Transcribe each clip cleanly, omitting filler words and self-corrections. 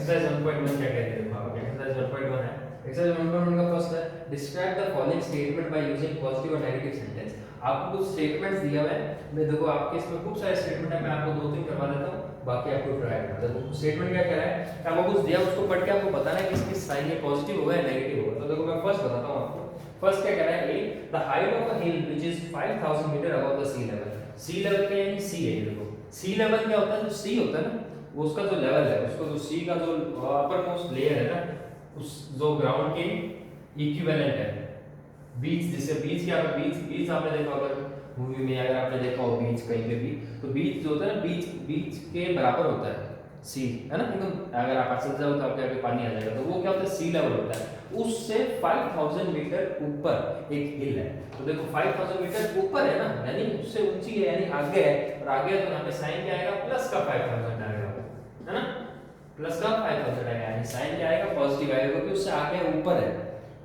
Exercise 1.1 क्या कहते हैं, देखो आप एक्सरसाइज 1.1 है। एक्सरसाइज 1.1 का फर्स्ट है describe the following statement by using positive और नेगेटिव सेंटेंस। आपको कुछ स्टेटमेंट्स दिया हुआ है, मैं देखो आपके इसमें खूब सारे स्टेटमेंट है, मैं आपको दो तीन करवा देता हूं, बाकी आपको ट्राई करना है। देखो स्टेटमेंट क्या कह रहा है, आपको कुछ दिया उसको पढ़ के आपको बताना है कि इसकी साइन ये पॉजिटिव होगा या नेगेटिव होगा। तो देखो मैं फर्स्ट बताता हूं आपको। फर्स्ट क्या कह रहा है, a the height of a hill which is 5000 metre above the sea level. Sea level क्या है, सी है। देखो सी लेवल क्या होता है, जो सी होता है ना वो उसका जो लेवल है, उसको जो सी का जो अपर मोस्ट लेयर है ना, उस जो ग्राउंड के इक्विवेलेंट है, बीच जिसे बीच क्या है, बीच बीच आपने देखा अगर मूवी में, अगर आपने देखा हो बीच कहीं पे भी, तो बीच जो होता है ना, बीच बीच के बराबर होता है सी, है ना एकदम। अगर आप चल जाओ तो आपके आगे पानी आ जाएगा, तो वो क्या होता है, सी लेवल होता है। उससे 5000 मीटर ऊपर एक हिल है। तो देखो 5000 मीटर ऊपर है ना, यानी उससे ऊंची है, यानी आगे है, और आगे है तो यहाँ पे साइन क्या आएगा, प्लस का 5000 आएगा, है ना, प्लस का 5000 आएगा, यानी साइन क्या आएगा, पॉजिटिव आएगा, क्योंकि उससे आगे ऊपर है।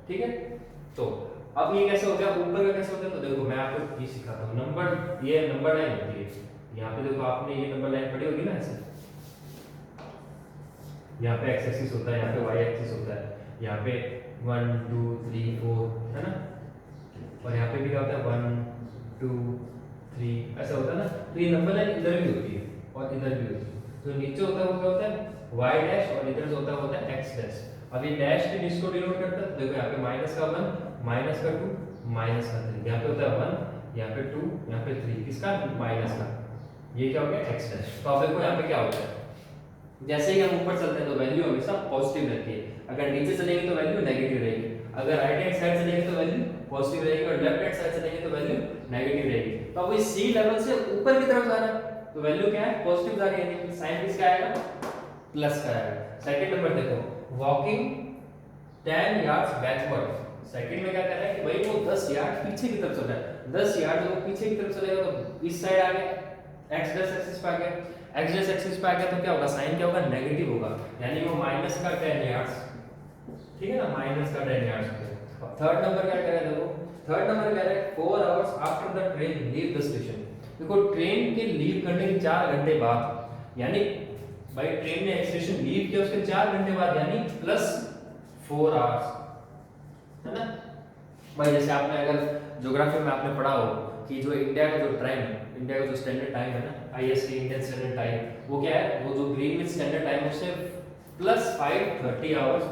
ठीक है, तो अब ये कैसे हो गया, ऊपर का कैसे होता है, तो देखो मैं आपको ये सिखाता हूँ। नंबर, ये नंबर लाइन होती है, यहाँ पे देखो आपने ये नंबर लाइन पढ़ी होगी ना ऐसे, यहाँ पे एक्स एक्सिस होता है, यहाँ पे वाई एक्सिस होता है, यहाँ पे 1 2 3 4 है ना, और यहाँ पे भी क्या होता है 1 2 3 ऐसा होता है ना। तो ये नंबर लाइन इधर भी होती है और इधर भी होती है। तो नीचे होता है वो क्या होता है वाई डैश, और इधर जो होता है एक्स डैश। अब ये डैश भी किसको डिनोट करता है, देखो यहाँ पे माइनस का 1 माइनस का 2 माइनस का 3, यहाँ पे होता है 1 यहाँ पे 2 यहाँ पे 3, किसका, माइनस का, ये क्या हो गया एक्स डैश। तो अब देखो यहाँ पे क्या होता है, जैसे ही हम ऊपर चलते हैं तो वैल्यू हमेशा पॉजिटिव रहती है, अगर नीचे चलेंगे तो वैल्यू नेगेटिव रहेगी, अगर राइट हैंड साइड चलेंगे तो वैल्यू पॉजिटिव रहेगी, और लेफ्ट हैंड साइड चलेंगे तो वैल्यू नेगेटिव रहेगी। तो अब इस सी लेवल से ऊपर की तरफ जाना है तो वैल्यू क्या है, पॉजिटिव जा रही है, यानी साइन किसका आएगा, प्लस का आएगा। सेकंड नंबर देखो वॉकिंग 10 यार्ड्स बैकवर्ड। सेकंड में क्या कर रहा है कि भाई वो 10 यार्ड पीछे की तरफ चल रहा है, 10 यार्ड जो पीछे की तरफ चलेगा तो इस साइड आ गया, एक्स डैश एक्सिस पे आ गया, एक्स डैश एक्सिस पे आ गया तो क्या होगा, साइन क्या होगा, नेगेटिव होगा, यानी वो माइनस का 10 यार्ड्स, ठीक है ना, माइनस का 10 यार्ड्स। अब थर्ड नंबर क्या कह रहा है, देखो थर्ड नंबर कह रहा है 4 hours after the train leave the station. देखो ट्रेन के लीव करने के 4 घंटे बाद, यानी भाई ट्रेन ने स्टेशन लीव किया उसके 4 घंटे बाद, यानी प्लस 4 आवर्स, है ना। भाई जैसे आपने अगर ज्योग्राफी में आपने पढ़ा हो कि जो इंडिया का जो टाइम है, इंडिया का जो स्टैंडर्ड टाइम है ना, आईएसटी इंडियन स्टैंडर्ड टाइम, वो क्या है, वो जो ग्रीनविच स्टैंडर्ड टाइम है उससे प्लस 5 आवर्स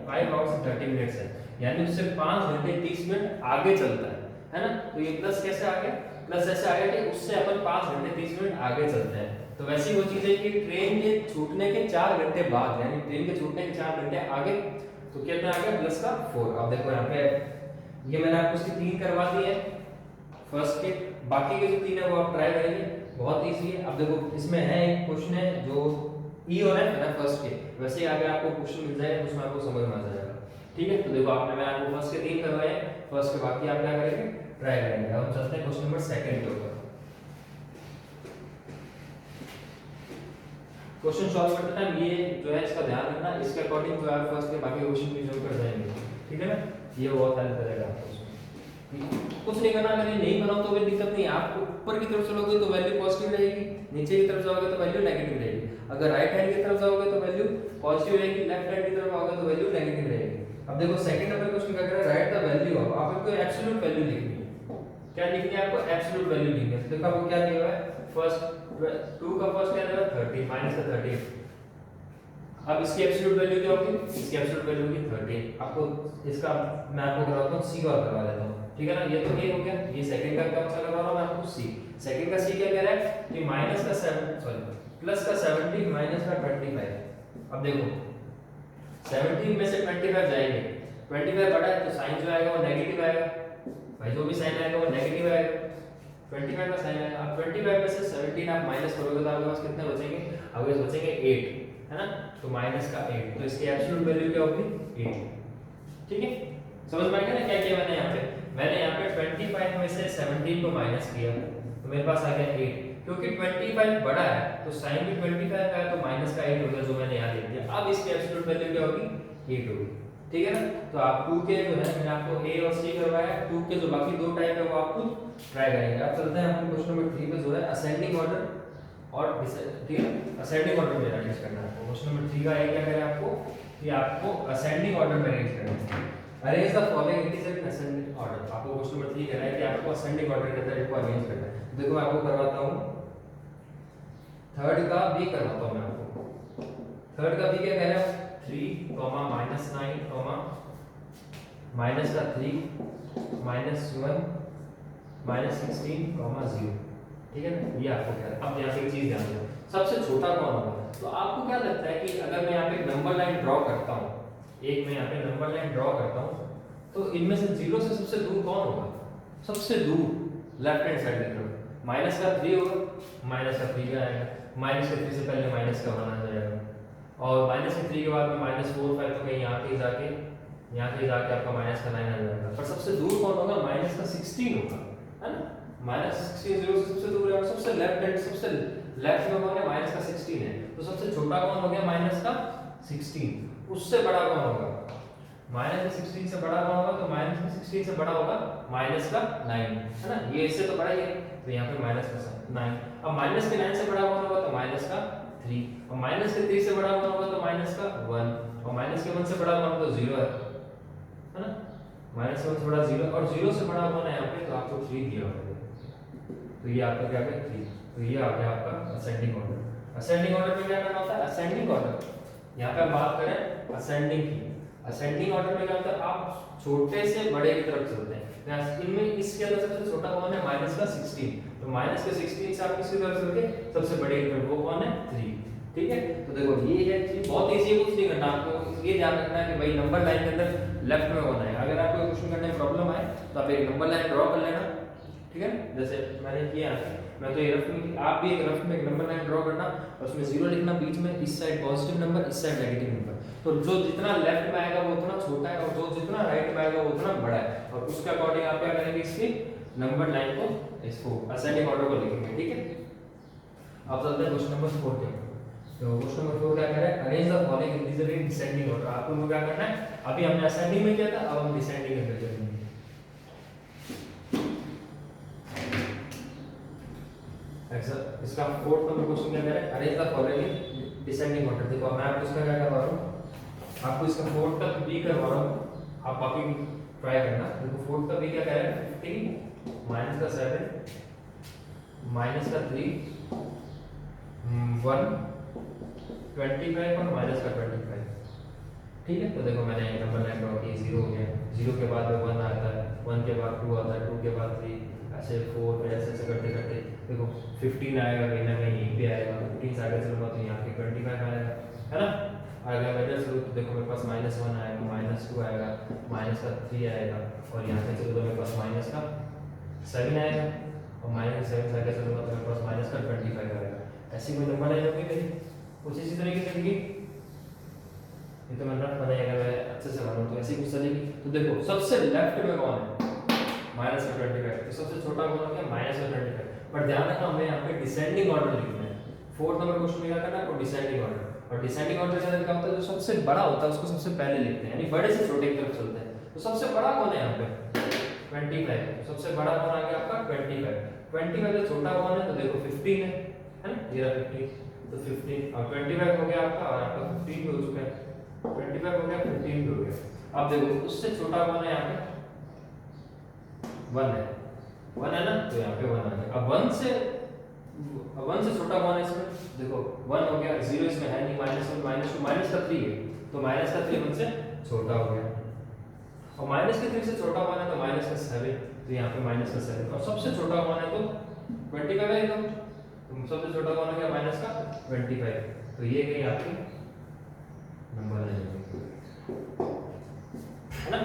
5 आवर्स 30 मिनट्स है, यानी उससे 5 घंटे 30 मिनट आगे चलता है ना। तो ये प्लस कैसे आ गया, प्लस ऐसे आ गया कि उससे अपन 5 घंटे 30 मिनट आगे चलते हैं। तो वैसी वो चीज है कि ट्रेन के छूटने के 4 घंटे बाद, यानी ट्रेन के छूटने के 4 घंटे आगे, तो कितना आ गया, प्लस का 4। अब देखो यहाँ पे ये मैंने आपको इसकी 3 करवा दी है फर्स्ट के, बाकी के जो 3 है वो आप ट्राई करेंगे, बहुत इजी है। अब देखो इसमें है एक क्वेश्चन है जो ई और एफ है ना फर्स्ट के, वैसे ही आगे आपको क्वेश्चन मिल जाएगा उसमें आपको समझ में आ जाएगा। ठीक है, तो देखो आपने मैं आपको फर्स्ट के 3 करवाए हैं, फर्स्ट के बाकी आप क्या करेंगे, ट्राई करेंगे। अब हम चलते हैं क्वेश्चन नंबर सेकंड के ऊपर। क्वेश्चन सॉल्व करते टाइम ये जो है इसका ध्यान रखना, इसके अकॉर्डिंग जो है फर्स्ट के बाकी क्वेश्चन भी जरूर कर जाएंगे, ठीक है ना, ये बहुत हेल्प करेगा आपको। कुछ नहीं करना, अगर ये नहीं बनाओ तो कोई दिक्कत नहीं, आप ऊपर की तरफ चलोगे तो वैल्यू पॉजिटिव रहेगी, नीचे की तरफ जाओगे तो वैल्यू नेगेटिव रहेगी, अगर राइट हैंड की तरफ जाओगे तो वैल्यू पॉजिटिव रहेगी, लेफ्ट हैंड की तरफ आओगे तो वैल्यू नेगेटिव रहेगी। अब देखो सेकंड नंबर क्वेश्चन क्या कह रहा है, राइट द वैल्यू ऑफ, आपको एब्सोल्यूट वैल्यू लिखनी है, क्या लिखनी है आपको, एब्सोल्यूट वैल्यू लिखनी है। तो देखो आपको क्या दिया हुआ है, फर्स्ट 2 का फर्स्ट क्या दिया है 30 माइनस का 30, अब इसकी एब्सोल्यूट वैल्यू क्या होगी, इसकी एब्सोल्यूट वैल्यू होगी 30। आपको इसका मैं आपको करवाता हूं सी और करवा देता हूं, ठीक है ना, ये तो ए हो गया, ये सेकंड का क्या बचा करवा रहा हूं मैं आपको सी। सेकंड का सी क्या कह रहा है कि माइनस का 7 सॉरी प्लस का 70 माइनस का 25। अब देखो 70 में से 25 जाएंगे, 25 बड़ा है तो साइन जो आएगा वो नेगेटिव आएगा, भाई जो भी साइन आएगा वो नेगेटिव आएगा, 25 का साइन आएगा। अब 25 में से 17 आप माइनस करोगे तो आपके पास कितने बचेंगे, आपके पास बचेंगे 8, है ना, तो माइनस का 8, तो इसकी एब्सोल्यूट वैल्यू क्या होगी 8। ठीक है, समझ में आ गया ना क्या किया मैंने यहाँ पे 25 में से 17 को माइनस किया तो मेरे पास आ गया 8, क्योंकि 25 बड़ा है तो साइन भी 25 का है तो माइनस का 8 होगा, जो मैंने यहाँ लिख दिया। अब इसकी एब्सोल्यूट वैल्यू क्या होगी 8 होगी, ठीक है ना। तो आप 2 के जो है मैंने आपको ए और सी करवाया है, 2 के जो बाकी दो टाइप है वो आप खुद ट्राई करेंगे। अब चलते हैं अपने क्वेश्चन नंबर 3 पे, जो है असेंडिंग ऑर्डर और ठीक है असेंडिंग ऑर्डर में अरेंज करना है। क्वेश्चन नंबर 3 का है क्या करें आपको कि आपको असेंडिंग ऑर्डर में अरेंज करना है। Arrange the following integer in ascending order. आपको क्वेश्चन नंबर 3 कह रहा है कि आपको असेंडिंग ऑर्डर के अंदर इनको अरेंज करना है। देखो मैं आपको करवाता हूं, थर्ड का भी करवाता हूं मैं आपको। थर्ड का भी क्या कह रहा है 3, -9, माइनस का 3, -1, -16, 0। ठीक है ना, ये आपको क्या है। अब यहाँ पे एक चीज ध्यान दो, सबसे छोटा कौन होगा। तो आपको क्या लगता है कि अगर मैं यहाँ पे नंबर लाइन ड्रॉ करता हूँ, एक मैं यहाँ पे नंबर लाइन ड्रॉ करता हूँ, तो इनमें से 0 से सबसे दूर कौन होगा। सबसे दूर लेफ्ट हैंड साइड की तरफ माइनस का 3 होगा, माइनस का 3 का आएगा, माइनस का 3 से पहले माइनस का 1 आ जाएगा, और माइनस के 3 के बाद में -4, 5 तो कहीं यहाँ पे जाके आपका माइनस का 9 आ जाएगा। पर सबसे दूर कौन होगा, माइनस का 16 होगा, है ना। -16 0 से सबसे दूर है, और सबसे लेफ्ट में कौन है, माइनस का 16 है। तो सबसे छोटा कौन हो गया, माइनस का 16। उससे बड़ा कौन होगा, माइनस का 16 से बड़ा कौन होगा, तो माइनस का 16 से बड़ा होगा माइनस का 9, है ना। ये इससे तो बड़ा ही है, तो यहाँ पे माइनस का 9। अब माइनस के 9 से बड़ा कौन होगा, तो माइनस का 3, और माइनस के 3 से बड़ा कौन होगा, तो माइनस का 1, और माइनस के 1 से बड़ा कौन, तो 0 है ना। माइनस का 1 से बड़ा 0, और 0 से बड़ा कौन है यहाँ पे, तो आपको 3 दिया होगा। तो ये आपका क्या है 3। तो ये आ गया आपका असेंडिंग ऑर्डर। असेंडिंग ऑर्डर में क्या करना होता है, असेंडिंग ऑर्डर, यहाँ पे हम बात करें असेंडिंग की। असेंडिंग ऑर्डर में क्या होता है, आप छोटे से बड़े की तरफ चलते हैं। इनमें इसके अंदर सबसे छोटा कौन है, माइनस का 16। तो माइनस के 16 से आप किसकी तरफ चलते हैं, सबसे बड़े की तरफ, वो कौन है 3। ठीक है, तो देखो ये है 3, बहुत इजी है, कुछ नहीं करना आपको, ये ध्यान रखना है कि भाई नंबर लाइन के अंदर लेफ्ट में होना है। अगर आपको क्वेश्चन करने में प्रॉब्लम आए तो आप एक नंबर लाइन ड्रॉ कर लेना, ठीक है। जैसे मैंने किया, मैं तो ये रफ में, आप भी एक रफ में एक नंबर लाइन ड्रॉ करना, और उसमें 0 लिखना, बीच में इस साइड पॉजिटिव नंबर, इस साइड नेगेटिव नंबर। तो जो जितना लेफ्ट में आएगा वो उतना छोटा है, और जो जितना राइट में आएगा वो उतना बड़ा है, और उसके अकॉर्डिंग आप क्या करेंगे, इसकी नंबर लाइन को, इसको असेंडिंग ऑर्डर को लिखेंगे, ठीक है। अब चलते हैं क्वेश्चन नंबर 4 के। तो क्वेश्चन नंबर 4 क्या कह रहा है, arrange the following integer in descending order. आपको क्या करना है, अभी हमने असेंडिंग में किया था, अब हम डिसेंडिंग में करेंगे। इसका फोर्थ नंबर क्वेश्चन क्या कह रहा है, arrange the following descending order. देखो मैं आपको इसका क्या करवा रहा हूं, आपको इसका फोर्थ तक भी करवा रहा हूं, आप बाकी ट्राई करना। देखो फोर्थ का भी क्या कह रहा है, 15 माइनस का 7 माइनस का 3 1 25 और माइनस का 25। ठीक है, तो देखो मैंने एक नंबर लाइन ड्रॉ की, 0 हो गया, 0 के बाद में 1 आता है, 1 के बाद 2 आता है, 2 के बाद 3, ऐसे 4, ऐसे करते करते देखो 15 आएगा, कहीं ना कहीं यहीं पे आएगा, 15 से आगे चलूंगा तो यहाँ पे 25 आएगा, है ना। अगर मैं इधर चलूँ तो देखो मेरे पास -1 आएगा, -2 आएगा, माइनस का 3 आएगा, और यहाँ पे चलो तो मेरे पास माइनस का 7 आएगा, और माइनस 7 से आगे चलूंगा तो मेरे पास माइनस का 25 आएगा। ऐसी कोई नंबर लाइन होगी मेरी, कुछ इसी तरीके से चलेगी। ये तो मैं रफ बनाया, अगर मैं अच्छे से बनाऊँ तो ऐसी कुछ चलेगी। तो देखो सबसे लेफ्ट में कौन है, -25, तो सबसे छोटा कौन हो गया, -25। पर ध्यान रखना हमें यहाँ पे डिसेंडिंग ऑर्डर लिखना है। फोर्थ नंबर क्वेश्चन में क्या करना है, आपको डिसेंडिंग ऑर्डर, और डिसेंडिंग ऑर्डर के अंदर क्या होता है, जो सबसे बड़ा होता है उसको सबसे पहले लिखते हैं, यानी बड़े से छोटे की तरफ चलते हैं। तो सबसे बड़ा कौन है यहाँ पे, 25। सबसे बड़ा कौन आ गया आपका 25 से छोटा कौन है, तो देखो 15 है ना, ये 15, तो 15 और 25 हो गया आपका, और आपका 15 भी हो चुका है, 25 हो गया, 15 भी हो गया। अब देखो उससे छोटा कौन है यहाँ पे, 1 है ना, तो यहाँ पे 1 आ गया। अब 1 से छोटा कौन है इसमें, देखो 1 हो गया, 0 इसमें है नहीं, -1 -2 माइनस का 3 है, तो माइनस का 3 1 से छोटा हो गया, और माइनस के 3 से छोटा कौन है, तो माइनस का 7, तो यहाँ पे माइनस का 7, और सबसे छोटा कौन है, तो 25 है एकदम, तो सबसे छोटा कौन है, माइनस का 25। तो ये गई आपकी नंबर लाइन, है ना।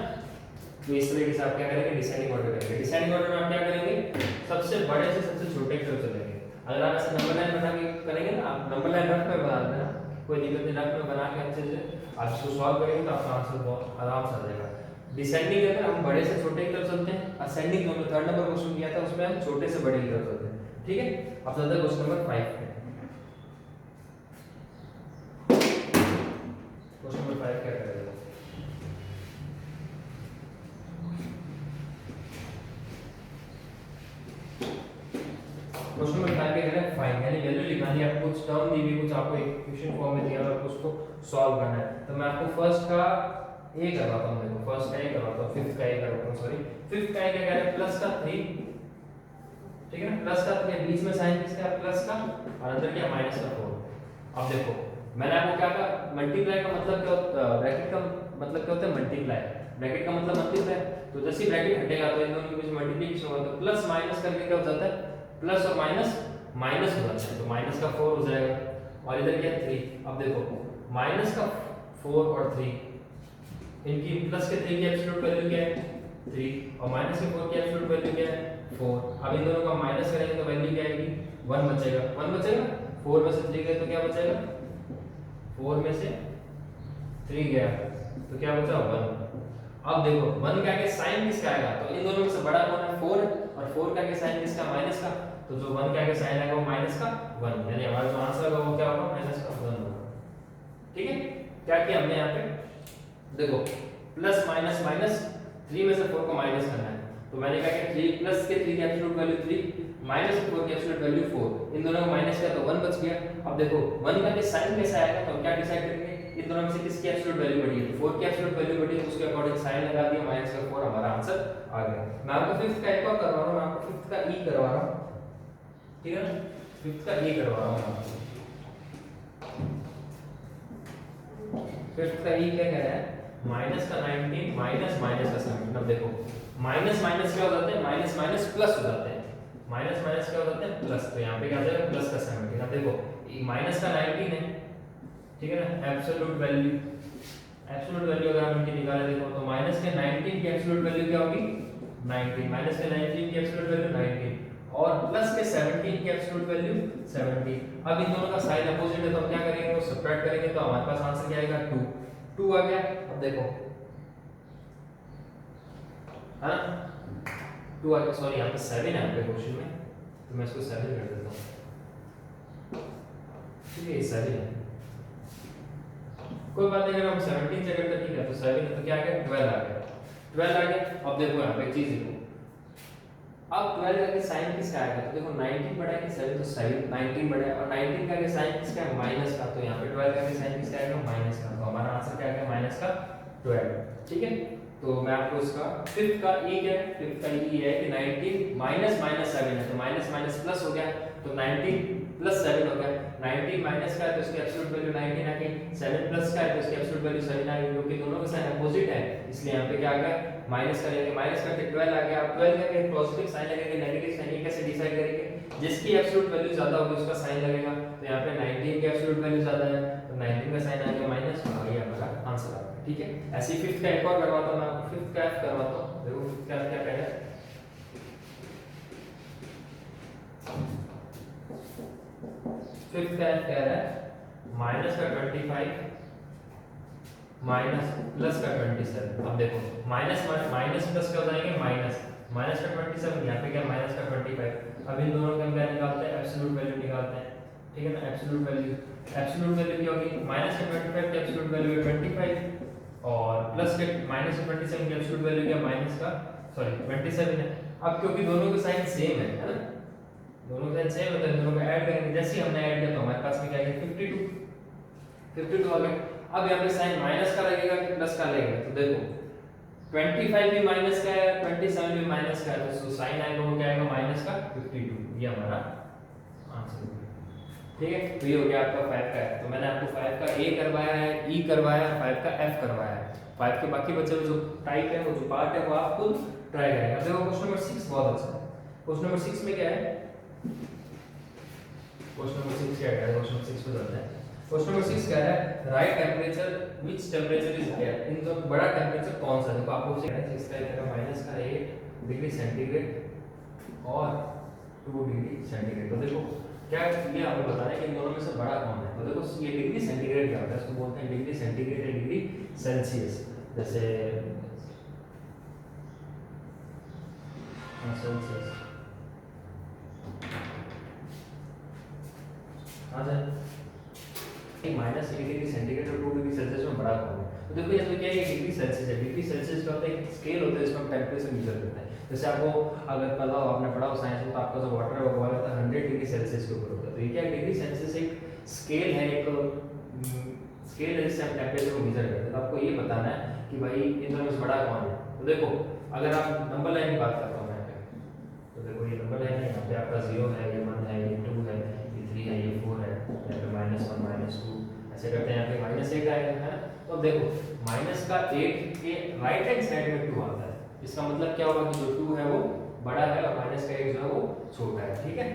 तो इस तरीके से आप क्या करेंगे, डिसेंडिंग ऑर्डर करेंगे। डिसेंडिंग ऑर्डर में आप क्या करेंगे, सबसे बड़े से सबसे छोटे की तरफ चलेंगे। अगर आप ऐसे नंबर लाइन बना के करेंगे ना, आप नंबर लाइन रफ में बना देना, कोई दिक्कत नहीं, रफ में बना के अच्छे से आप इसको सॉल्व करेंगे तो आपका आंसर बहुत आराम से आ जाएगा। डिसेंडिंग अगर हम बड़े से छोटे की तरफ चलते हैं, असेंडिंग जो थर्ड नंबर क्वेश्चन किया था उसमें हम छोटे से बड़े की तरफ चलते हैं, ठीक है। अब चलते हैं क्वेश्चन नंबर 5 पे। क्वेश्चन नंबर 5 क्या करेगा, क्वेश्चन नंबर 5 क्या है, फाइंड, यानी वैल्यू निकालनी कुछ टर्म दी हुई, कुछ आपको इक्वेशन फॉर्म में दिया हुआ, आपको उसको सॉल्व करना है। तो मैं आपको फर्स्ट का ए करवाता हूं, देखो फर्स्ट का ए करवाता हूं, फिफ्थ का ए करवाता हूं, सॉरी फिफ्थ का ए क्या कह रहा है, प्लस का 3, ठीक है ना, प्लस का 3, बीच में साइन किसका है, प्लस का, और अंदर क्या, माइनस का 4। अब देखो मैंने आपको क्या कहा, मल्टीप्लाई का मतलब क्या होता है, ब्रैकेट का मतलब क्या होता है, मल्टीप्लाई, ब्रैकेट का मतलब मल्टीप्लाई। तो जैसे ही ब्रैकेट हटेगा तो इन दोनों के बीच मल्टीप्लिकेशन होगा, तो प्लस माइनस करके क्या हो जाता है, प्लस और माइनस माइनस हो जाता है, तो माइनस का 4 हो जाएगा, और इधर क्या 3। अब देखो माइनस का 4 और 3, इनकी प्लस के 3 की एब्सोल्यूट वैल्यू क्या है, 3, और माइनस के 4 की एब्सोल्यूट वैल्यू क्या है, 4। अब इन दोनों का माइनस करेंगे तो वैल्यू क्या आएगी, 1 बचेगा, 1 बचेगा, 4 में से 3 गए तो क्या बचेगा, 4 में से 3 गया तो क्या बचा, 1। अब देखो 1 का के साइन किसका आएगा, तो इन दोनों में से बड़ा कौन है, 4 है, और 4 का के साइन किसका, माइनस का, तो जो 1 का के साइन आएगा वो माइनस का 1, यानी हमारा जो आंसर होगा वो क्या होगा, माइनस का 1 होगा। ठीक है, क्या किया हमने यहाँ पे, देखो प्लस माइनस माइनस, 3 में से 4 को माइनस करना है, तो मैंने कहा कि 3 प्लस के 3 की एब्सोल्यूट वैल्यू 3, माइनस के 4 की एब्सोल्यूट वैल्यू 4, इन दोनों को माइनस किया तो 1 बच गया। अब देखो 1 का के साइन कैसे आएगा, तो हम क्या डिसाइड करेंगे, इन दोनों में से किसकी एब्सोल्यूट वैल्यू बढ़ी है, तो 4 की एब्सोल्यूट वैल्यू बढ़ी है, तो उसके अकॉर्डिंग साइन लगा दिया, माइनस का 4, हमारा आंसर आ गया। मैं आपको फिफ्थ का एक और करवा रहा हूं, मैं आपको फिफ्थ का ई करवा रहा हूं, ठीक है ना, फिफ्थ का ई करवा रहा हूं। फिफ्थ का ई क्या कह रहा है, माइनस का 19 माइनस माइनस का 17। अब देखो माइनस माइनस क्या हो जाते हैं, माइनस माइनस प्लस हो जाते हैं, माइनस माइनस क्या हो जाते हैं, प्लस, तो यहाँ पे क्या आ जाएगा, प्लस का 17। अब देखो माइनस का 19 है, ठीक है ना, एब्सोल्यूट वैल्यू, एब्सोल्यूट वैल्यू अगर हम इनकी निकाले देखो तो माइनस के 19 की एब्सोल्यूट वैल्यू क्या होगी, 19, माइनस के 19 की एब्सोल्यूट वैल्यू 19, और प्लस के 17 की एब्सोल्यूट वैल्यू 17। अब इन दोनों का साइन अपोजिट है तो हम क्या करेंगे, वो सब्ट्रैक्ट करेंगे, तो हमारे पास आंसर क्या आएगा, 2, 2 आ गया। अब देखो हाँ 2 आ गया, सॉरी यहाँ पे 7 है आपके क्वेश्चन में, तो मैं इसको 7 कर देता हूँ, ठीक है, 7 है, कोई बात नहीं, अगर हम 17 से करते ठीक है, तो 7 तो क्या आ गया, 12 आ गया, 12 आ गया। अब देखो यहाँ पे एक चीज देखो, अब 12 का साइन किसका आएगा, तो देखो 19 बड़ा है कि 7, तो 7 19 बड़ा है, और 19 का साइन किसका है, माइनस का, तो यहाँ पे 12 का साइन किसका आएगा, माइनस का, तो हमारा आंसर क्या आएगा, माइनस का 12। ठीक है, तो मैं आपको इसका फिफ्थ का ई क्या है, फिफ्थ का ई है कि 19 माइनस माइनस 7 है, तो माइनस माइनस प्लस हो गया, तो 19 प्लस 7 हो गया, 19 माइनस का है तो इसकी एब्सोल्यूट वैल्यू 19 आ गई, 7 प्लस का है तो इसकी एब्सोल्यूट वैल्यू 7 आ गई, क्योंकि दोनों का साइन अपोजिट है, इसलिए यहाँ पे क्या आ गया, माइनस करेंगे, माइनस करके 12 आ गया। अब 12 का क्या पॉजिटिव साइन लगेगा, नेगेटिव साइन, ये कैसे डिसाइड करेंगे, जिसकी एब्सोल्यूट वैल्यू ज्यादा होगी उसका साइन लगेगा, तो यहाँ पे 19 की एब्सोल्यूट वैल्यू ज्यादा है, तो 19 का साइन आ गया माइनस, और ये हमारा आंसर आ गया। ठीक है, ऐसे ही फिफ्थ का एक और करवाता हूं मैं आपको, फिफ्थ का एफ करवाता हूं, देखो फिफ्थ का क्या कह रहा है, फिफ्थ का एफ कह रहा है माइनस का 25 माइनस प्लस का 27। अब देखो माइनस माइनस प्लस क्या हो जाएंगे, माइनस, माइनस का 27, यहाँ पे क्या माइनस का 25। अब इन दोनों का हम क्या निकालते हैं, एब्सोल्यूट वैल्यू निकालते हैं, ठीक है ना, एब्सोल्यूट वैल्यू, एब्सोल्यूट वैल्यू क्या होगी, माइनस का 25 की एब्सोल्यूट वैल्यू है 25, और प्लस के माइनस का 27 की एब्सोल्यूट वैल्यू क्या, माइनस का सॉरी 27 है। अब क्योंकि दोनों के साइन सेम है ना, दोनों का साइन सेम है, तो दोनों को ऐड करेंगे, जैसे ही हमने ऐड किया तो हमारे पास में क्या आएगा, 52 आ गया। अब यहाँ पे साइन माइनस का लगेगा कि प्लस का लगेगा, तो देखो 25 भी माइनस का है, 27 भी माइनस का है, तो साइन आएगा वो क्या आएगा, माइनस का 52, ये हमारा आंसर है। ठीक है, तो ये हो गया आपका 5 का है, तो मैंने आपको 5 का ए करवाया है, ई करवाया है, 5 का एफ करवाया है, 5 के बाकी बचे हुए जो टाइप है, वो जो पार्ट है, वो आप खुद ट्राई करेंगे। अब देखो क्वेश्चन नंबर 6 बहुत अच्छा है, क्वेश्चन नंबर 6 में क्या है, क्वेश्चन नंबर 6 क्या है, क्वेश्चन नंबर 6 पे चलते हैं। क्वेश्चन नंबर 6 कह रहा है right temperature which temperature is higher, इन दो बड़ा टेंपरेचर कौन सा है, देखो आपको पूछा है 6 का इधर माइनस का 8 डिग्री सेंटीग्रेड और 2 डिग्री सेंटीग्रेड। तो देखो क्या ये आपको बताना है कि इन दोनों में से बड़ा कौन है, तो देखो ये डिग्री सेंटीग्रेड क्या होता है, इसको बोलते हैं डिग्री सेंटीग्रेड या डिग्री सेल्सियस, जैसे सेल्सियस माइनस 8 डिग्री सेंटीग्रेड और 2 डिग्री सेल्सियस में बड़ा कौन है। तो देखो इसमें क्या है, डिग्री सेल्सियस है। डिग्री सेल्सियस क्या होता है, स्केल होता है जिसमें हम टेम्परेचर मेजर करते हैं। जैसे आपको अगर पता हो, आपने पढ़ा हो साइंस में, तो आपका जो वाटर है वो बॉयल होता है 100 डिग्री सेल्सियस के ऊपर होता है। तो ये क्या है, डिग्री सेल्सियस एक स्केल है, एक स्केल है जिससे हम टेम्परेचर को मेजर करते हैं। तो आपको ये बताना है कि भाई इन दोनों में बड़ा कौन है। तो देखो अगर आप नंबर लाइन की बात करता हूँ यहाँ पे, तो देखो ये नंबर लाइन है, यहाँ पे आपका 0 है, ये 1 है, ये 2 है, ये 3 है, ये 4 है, यहाँ पे -1 -2 ऐसे करते हैं, यहाँ पे -1 आएगा, है ना। तो अब देखो -1 के राइट हैंड साइड में 2 आता है, इसका मतलब क्या होगा कि जो 2 है वो बड़ा है और -1 जो है वो छोटा है, ठीक है।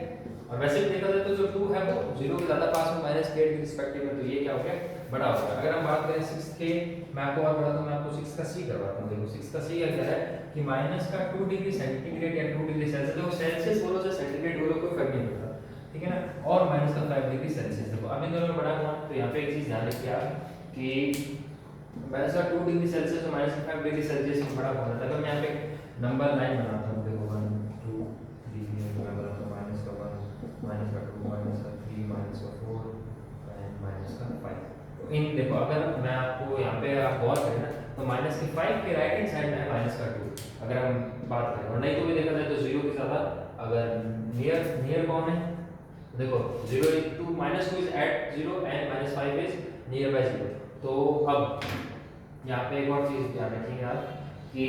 और वैसे भी देखा जाए तो जो 2 है वो 0 के ज़्यादा पास में -8 के रिस्पेक्टिव में, तो ये क्या हो गया, बड़ा हो गया। अगर हम बात करें 6 के, मैं आपको और बताता हूँ, मैं आपको 6 का C करवाता हूँ। देखो 6 का C क्या है कि -2 डिग्री सेंटीग्रेड या 2 डिग्री सेल्सियस, देखो सेल्सियस बोलो चाहे सेंटीग्रेड बोलो कोई फर्क नहीं पड़ता, ठीक है ना। और -5 डिग्री सेल्सियस। देखो अब इन दोनों में बड़ा कौन, तो यहाँ पे एक चीज़ ध्यान रखिए आप कि -2 डिग्री सेल्सियस और -5 डिग्री सेल्सियस में बड़ा कौन है। अगर मैं यहाँ पे नंबर लाइन बनाता हूँ, देखो 1 2 3 मैं बनाता हूँ -1 -2 -3 -4 एंड -5। तो इन देखो अगर मैं आपको यहाँ पे आप गौर करें ना, तो -5 के राइट हैंड साइड में है -2 अगर हम बात करें, और नहीं तो भी देखा जाए तो 0 के ज़्यादा अगर नियर कौन है, देखो 0 2 -2 is at 0 and -5 is near by 0। तो अब यहाँ पे एक और चीज़ ध्यान रखिए यार कि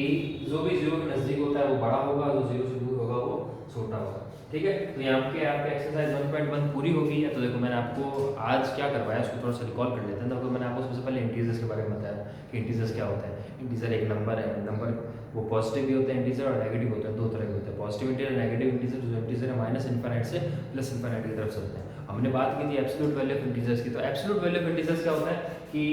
जो भी 0 के नज़दीक होता है वो बड़ा होगा, जो 0 से दूर होगा वो छोटा होगा, ठीक है। तो यहाँ पे आपके एक्सरसाइज 1.1 पूरी हो गई है। तो देखो मैंने आपको आज क्या करवाया उसको थोड़ा सा रिकॉल कर लेते हैं। तो मैंने आपको सबसे पहले इंटीजर्स के बारे में बताया कि इंटीजर्स क्या होता है। इंटीजर एक नंबर है, नंबर वो पॉजिटिव भी होते हैं इंटीजर और नेगेटिव होते हैं, दो तरह के होते हैं, पॉजिटिव इंटीजर नेगेटिव इंटीजर। जो इंटीजर है -∞ से +∞ की तरफ चलते हैं। हमने बात की थी एब्सोल्यूट वैल्यू ऑफ इंटीजर्स की। तो एब्सोल्यूट वैल्यू ऑफ इंटीजर्स क्या होता है कि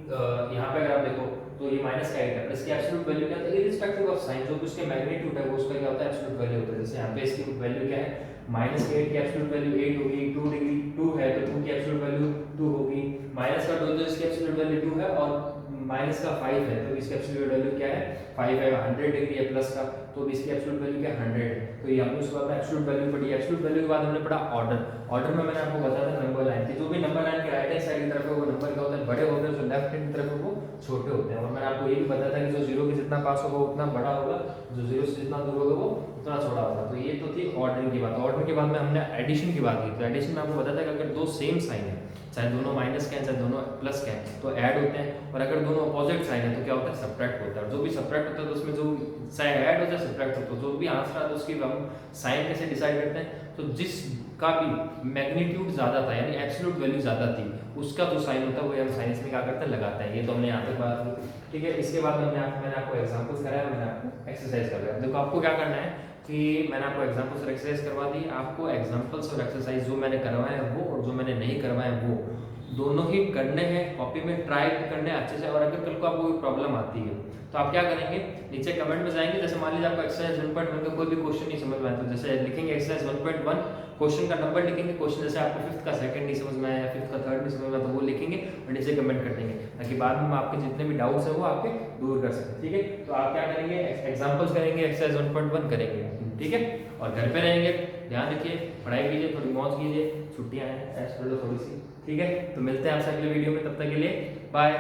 यहाँ पे अगर आप देखो तो ये -8 है, प्लस की एब्सोल्यूट वैल्यू क्या होता है, इररिस्पेक्टिव ऑफ साइन, जो उसके मैग्नीट्यूड है वो उसका क्या होता है, एब्सोल्यूट वैल्यू होता है। जैसे यहाँ पे इसकी वैल्यू क्या है, -8 की एब्सोल्यूट वैल्यू 8 होगी, 2 डिग्री 2 है तो 2 की एब्सोल्यूट वैल्यू 2 होगी, -2 तो इसकी एब्सोल्यूट वैल्यू 2 है, और -5 है तो इसकी एब्सोल्यूट वैल्यू क्या है, 5 है। 100 डिग्री है प्लस का, तो इसकी एब्सोल्यूट वैल्यू क्या है, 100 है। तो ये हमने उसके बाद एब्सोल्यूट वैल्यू पढ़ी। एब्सोल्यूट वैल्यू के बाद हमने पढ़ा ऑर्डर। ऑर्डर में मैंने आपको बताया था नंबर लाइन की, जो भी नंबर लाइन के राइट हैंड साइड की तरफ है वो नंबर क्या होता है, बड़े होते हैं, जो लेफ्ट हैंड की तरफ है वो छोटे होते हैं। और मैंने आपको ये भी बताया था कि जो 0 के जितना पास होगा उतना बड़ा होगा, जो 0 से जितना दूर होगा वो उतना छोटा होगा। तो ये तो थी ऑर्डरिंग की बात। ऑर्डरिंग के बाद में हमने एडिशन की बात की। तो एडिशन में आपको बताया था कि अगर दो सेम साइन है, चाहे दोनों माइनस के हैं चाहे दोनों प्लस के हैं, तो ऐड होते हैं। और अगर दोनों अपोजिट साइन है तो क्या होता है, सब्ट्रैक्ट होता है। और जो भी सब्ट्रैक्ट होता है तो उसमें जो चाहे ऐड हो चाहे सब्ट्रैक्ट हो, तो जो भी आंसर आता है उसकी हम साइन कैसे डिसाइड करते हैं, तो जिसका भी मैग्नीट्यूड ज़्यादा था यानी एब्सोल्यूट वैल्यू ज़्यादा थी, उसका जो साइन होता है वो हम साइंस में क्या करते हैं, लगाते हैं। ये तो हमने यहाँ तक बात की, ठीक है। इसके बाद मैंने आपको एग्जाम्पल्स कराया, मैंने आपको एक्सरसाइज करवाया। देखो आपको क्या करना है कि मैंने आपको एग्जाम्पल्स और एक्सरसाइज करवा दी। आपको एग्जाम्पल्स और एक्सरसाइज जो मैंने करवाए हैं वो और जो मैंने नहीं करवाए हैं वो दोनों ही करने हैं, कॉपी में ट्राई करने अच्छे से। और अगर कल को आपको कोई प्रॉब्लम आती है तो आप क्या करेंगे, नीचे कमेंट में जाएंगे। जैसे मान लीजिए आपको एक्सरसाइज 1.1 का कोई भी क्वेश्चन नहीं समझ में आया, तो जैसे लिखेंगे एक्सरसाइज 1.1, क्वेश्चन का नंबर लिखेंगे, क्वेश्चन जैसे आपको 5th का 2nd नहीं समझ में आया या 5th का 3rd नहीं समझ में आया तो वो लिखेंगे और नीचे कमेंट कर देंगे, ताकि बाद में आपके जितने भी डाउट्स हैं वो आपके दूर कर सकें, ठीक है। तो आप क्या करेंगे, एग्जाम्पल्स करेंगे, एक्सरसाइज 1.1 करेंगे, ठीक है। और घर पे रहेंगे, ध्यान रखिए, पढ़ाई कीजिए, थोड़ी मौज कीजिए, छुट्टियां हैं, ऐश कर लो थोड़ी सी, ठीक है। तो मिलते हैं आपसे अगले वीडियो में, तब तक के लिए बाय।